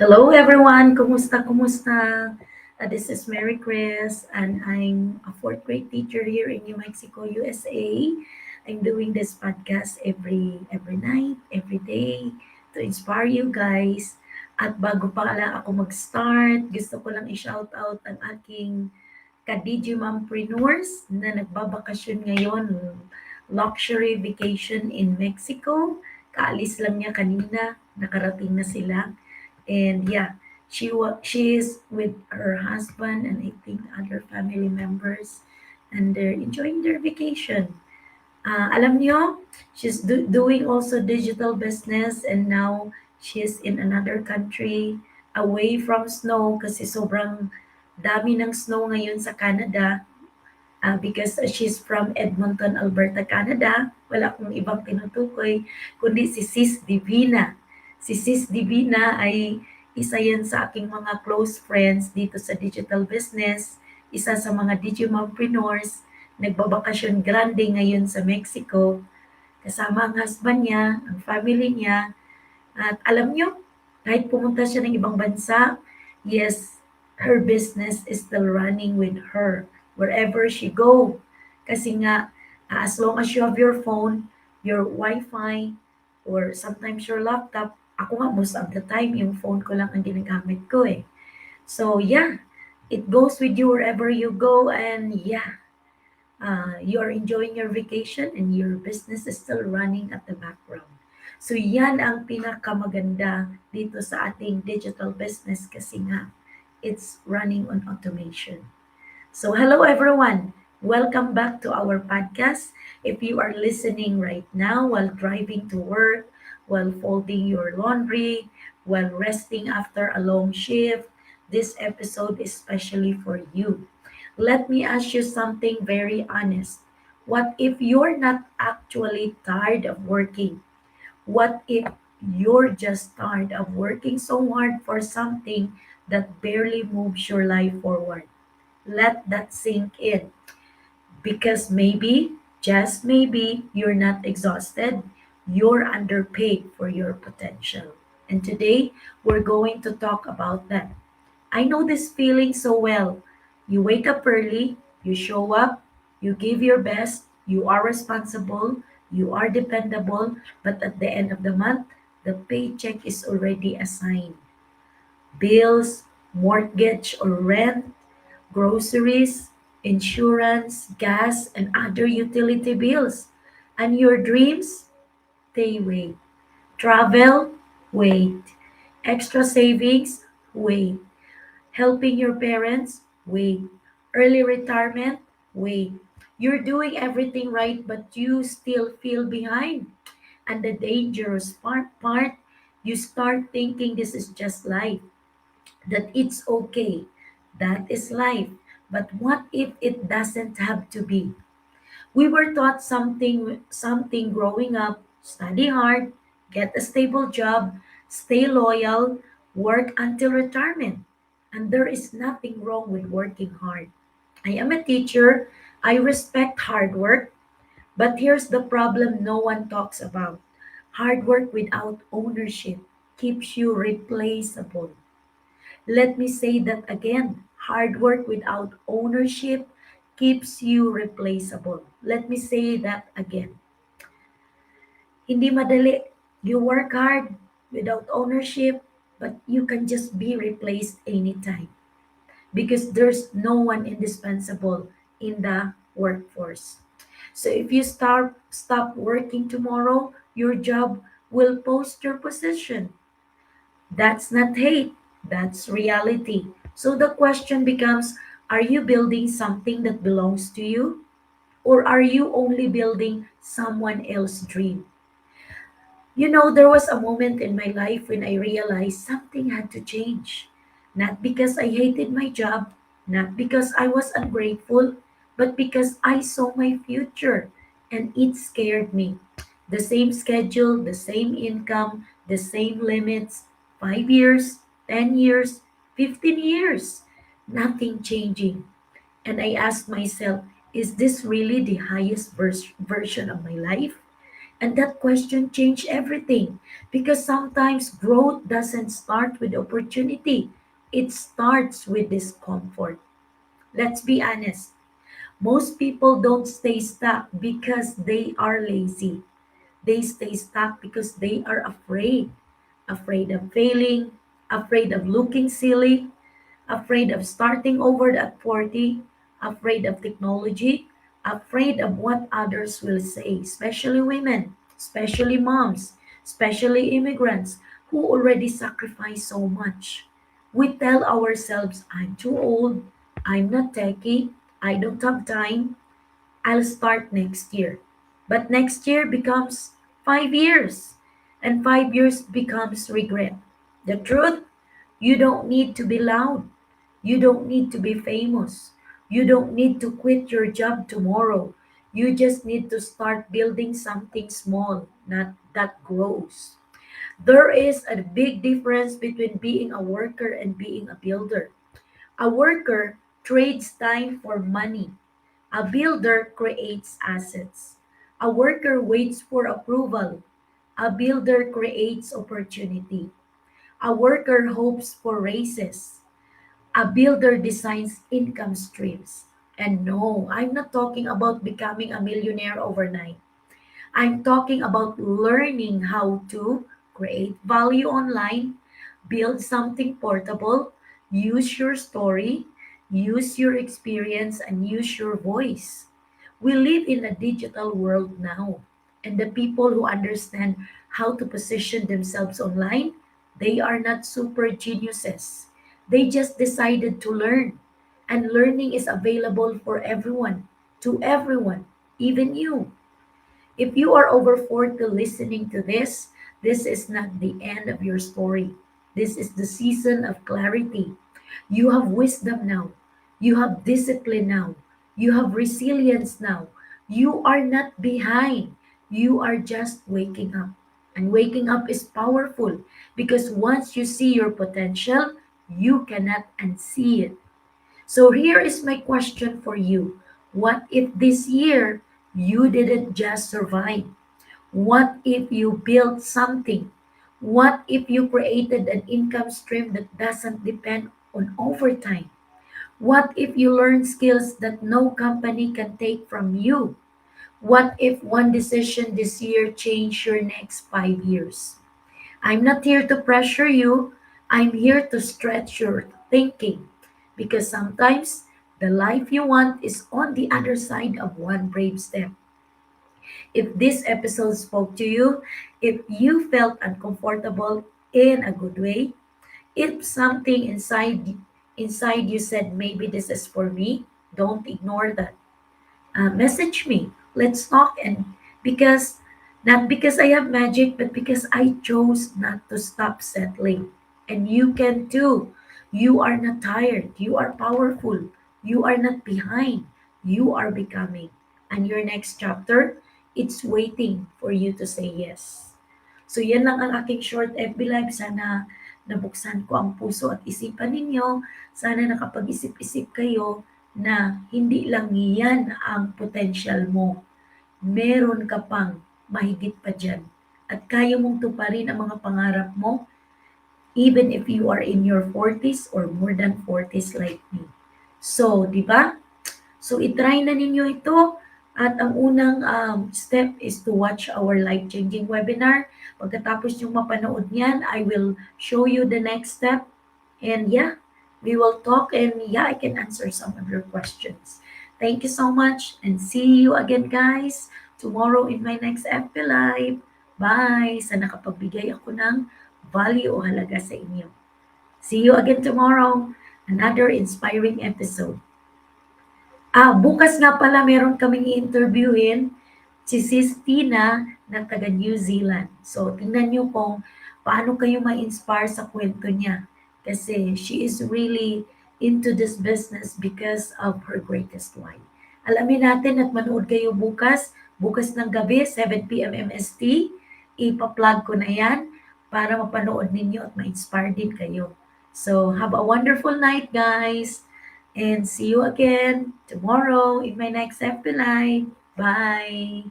Hello everyone, kumusta? This is Mary Chris and I'm a fourth grade teacher here in New Mexico, USA. I'm doing this podcast every night, every day to inspire you guys. At bago pa lang ako mag-start, gusto ko lang i-shout out ang aking ka-Digimumpreneurs na nagbabakasyon ngayon, luxury vacation in Mexico. Kaalis lang niya kanina, nakarating na sila. And yeah, she is with her husband and I think other family members, and they're enjoying their vacation. Alam niyo, she's doing also digital business and now she's in another country away from snow kasi sobrang dami ng snow ngayon sa Canada. Because she's from Edmonton, Alberta, Canada. Wala akong ibang tinutukoy kundi si Sis Divina. Si Sis Divina ay isa yan sa aking mga close friends dito sa digital business. Isa sa mga Digimompreneurs. Nagbabakasyon grande ngayon sa Mexico. Kasama ang husband niya, ang family niya. At alam nyo, kahit pumunta siya ng ibang bansa, yes, her business is still running with her wherever she go. Kasi nga, as long as you have your phone, your Wi-Fi, or sometimes your laptop, ako nga most of the time, yung phone ko lang ang ginagamit ko eh. So yeah, it goes with you wherever you go and yeah, you are enjoying your vacation and your business is still running at the background. So yan ang pinakamaganda dito sa ating digital business kasi nga it's running on automation. So hello everyone. Welcome back to our podcast. If you are listening right now while driving to work, while folding your laundry, while resting after a long shift, this episode is especially for you. Let me ask you something very honest. What if you're not actually tired of working? What if you're just tired of working so hard for something that barely moves your life forward? Let that sink in because maybe, just maybe, you're not exhausted. You're underpaid for your potential. And today, we're going to talk about that. I know this feeling so well. You wake up early, you show up, you give your best, you are responsible, you are dependable, but at the end of the month, the paycheck is already assigned. Bills, mortgage or rent, groceries, insurance, gas, and other utility bills. And your dreams, they wait. Travel, wait. Extra savings, wait. Helping your parents, wait. Early retirement, wait. You're doing everything right, but you still feel behind. And the dangerous part, you start thinking this is just life, that it's okay. That is life. But what if it doesn't have to be? We were taught something growing up, study hard, get a stable job, stay loyal, work until retirement. And there is nothing wrong with working hard. I am a teacher. I respect hard work, but here's the problem no one talks about. Hard work without ownership keeps you replaceable. Let me say that again. Hard work without ownership keeps you replaceable. Let me say that again. Hindi madali. You work hard without ownership, but you can just be replaced anytime because there's no one indispensable in the workforce. So if you stop working tomorrow, your job will post your position. That's not hate, that's reality. So the question becomes, are you building something that belongs to you? Or are you only building someone else's dream? You know, there was a moment in my life when I realized something had to change. Not because I hated my job, not because I was ungrateful, but because I saw my future and it scared me. The same schedule, the same income, the same limits, 5 years, 10 years, 15 years, nothing changing. And I asked myself, is this really the highest version of my life? And that question changed everything because sometimes growth doesn't start with opportunity, it starts with discomfort. Let's be honest. Most people don't stay stuck because they are lazy. They stay stuck because they are afraid. Afraid of failing, afraid of looking silly, afraid of starting over at 40, afraid of technology, afraid of what others will say, especially women, especially moms, especially immigrants who already sacrifice so much. We tell ourselves, I'm too old, I'm not techy, I don't have time, I'll start next year. But next year becomes 5 years, and 5 years becomes regret. The truth, you don't need to be loud. You don't need to be famous. You don't need to quit your job tomorrow. You just need to start building something small, not that grows. There is a big difference between being a worker and being a builder. A worker trades time for money. A builder creates assets. A worker waits for approval. A builder creates opportunity. A worker hopes for raises. A builder designs income streams. And no, I'm not talking about becoming a millionaire overnight. I'm talking about learning how to create value online, build something portable, use your story, use your experience, and use your voice. We live in a digital world now, and the people who understand how to position themselves online, they are not super geniuses. They just decided to learn, and learning is available for everyone, to everyone, even you. If you are over 40 listening to this is not the end of your story. This is the season of clarity. You have wisdom now. You have discipline now. You have resilience now. You are not behind. You are just waking up. And waking up is powerful because once you see your potential, you cannot unsee it. So here is my question for you. What if this year you didn't just survive? What if you built something? What if you created an income stream that doesn't depend on overtime? What if you learn skills that no company can take from you? What if one decision this year changed your next 5 years? I'm not here to pressure you. I'm here to stretch your thinking because sometimes the life you want is on the other side of one brave step. If this episode spoke to you, if you felt uncomfortable in a good way, if something inside you said maybe this is for me, don't ignore that. Message me. Let's talk. And because, not because I have magic, but because I chose not to stop settling. And you can too. You are not tired. You are powerful. You are not behind. You are becoming. And your next chapter, it's waiting for you to say yes. So yan lang ang aking short FB Live. Sana nabuksan ko ang puso at isipan ninyo. Sana nakapag-isip-isip kayo na hindi lang yan ang potential mo. Meron ka pang mahigit pa dyan. At kaya mong tuparin ang mga pangarap mo even if you are in your 40s or more than 40s like me. So, di ba? So, itry na ninyo ito. At ang unang step is to watch our life-changing webinar. Pagkatapos yung mapanood niyan, I will show you the next step. And yeah, we will talk and yeah, I can answer some of your questions. Thank you so much and see you again guys tomorrow in my next FB Live. Bye! Sana nakapagbigay ako ng value o halaga sa inyo. See you again tomorrow. Another inspiring episode. Bukas nga pala meron kaming i-interviewin si Sis Tina na taga New Zealand. So, tingnan nyo kung paano kayo ma-inspire sa kwento niya. Kasi she is really into this business because of her greatest why. Alamin natin at manood kayo bukas. Bukas ng gabi, 7 p.m. MST. Ipa-plug ko na yan para mapanood ninyo at ma-inspire din kayo. So, have a wonderful night, guys. And see you again tomorrow in my next FB Live. Bye!